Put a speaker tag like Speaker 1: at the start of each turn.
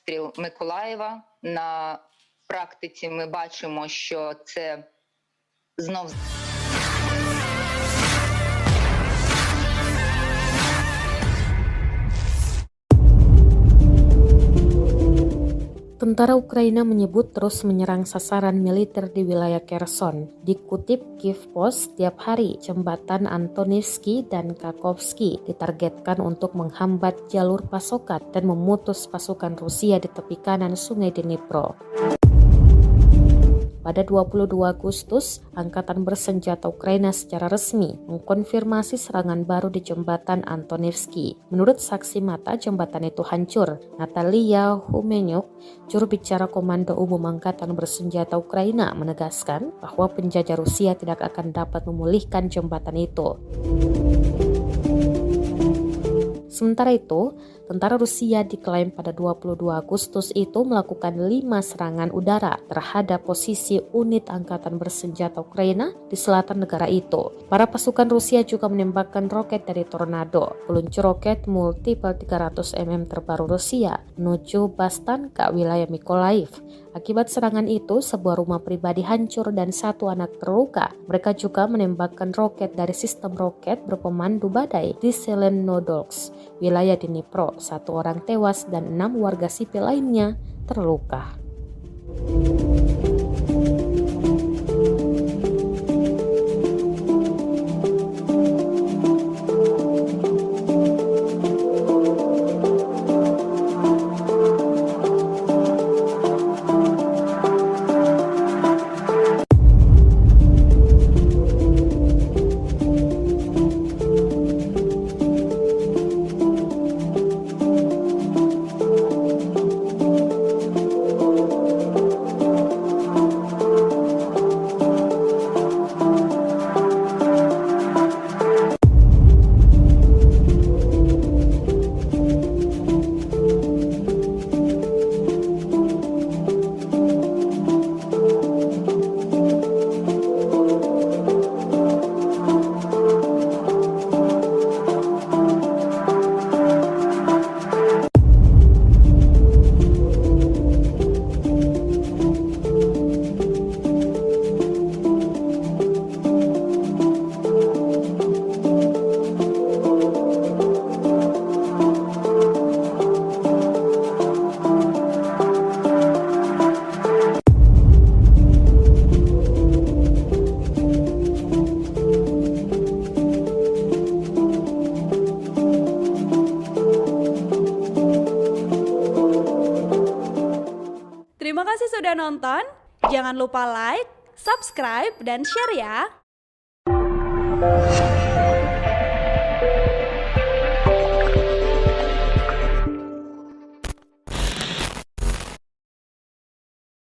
Speaker 1: обстріл Миколаєва. На практиці ми бачимо, що це знов
Speaker 2: Tentara Ukraina menyebut terus menyerang sasaran militer di wilayah Kherson. Dikutip Kyiv Post, setiap hari jembatan Antonivsky dan Kakhovsky ditargetkan untuk menghambat jalur pasokan dan memutus pasukan Rusia di tepi kanan Sungai Dnipro. Pada 22 Agustus, Angkatan Bersenjata Ukraina secara resmi mengkonfirmasi serangan baru di jembatan Antonivsky. Menurut saksi mata, jembatan itu hancur. Natalia Humenyuk, juru bicara Komando Umum Angkatan Bersenjata Ukraina, menegaskan bahwa penjajah Rusia tidak akan dapat memulihkan jembatan itu. Sementara itu, tentara Rusia diklaim pada 22 Agustus itu melakukan 5 serangan udara terhadap posisi unit angkatan bersenjata Ukraina di selatan negara itu. Para pasukan Rusia juga menembakkan roket dari Tornado, peluncur roket multiple 300 mm terbaru Rusia, menuju Bastanka, wilayah Mykolaiv. Akibat serangan itu, sebuah rumah pribadi hancur dan 1 anak terluka. Mereka juga menembakkan roket dari sistem roket berpemandu badai di Zelenodolsk, wilayah Dnipro. 1 orang tewas dan 6 warga sipil lainnya terluka.
Speaker 3: Terima kasih sudah nonton. Jangan lupa like, subscribe, dan share ya.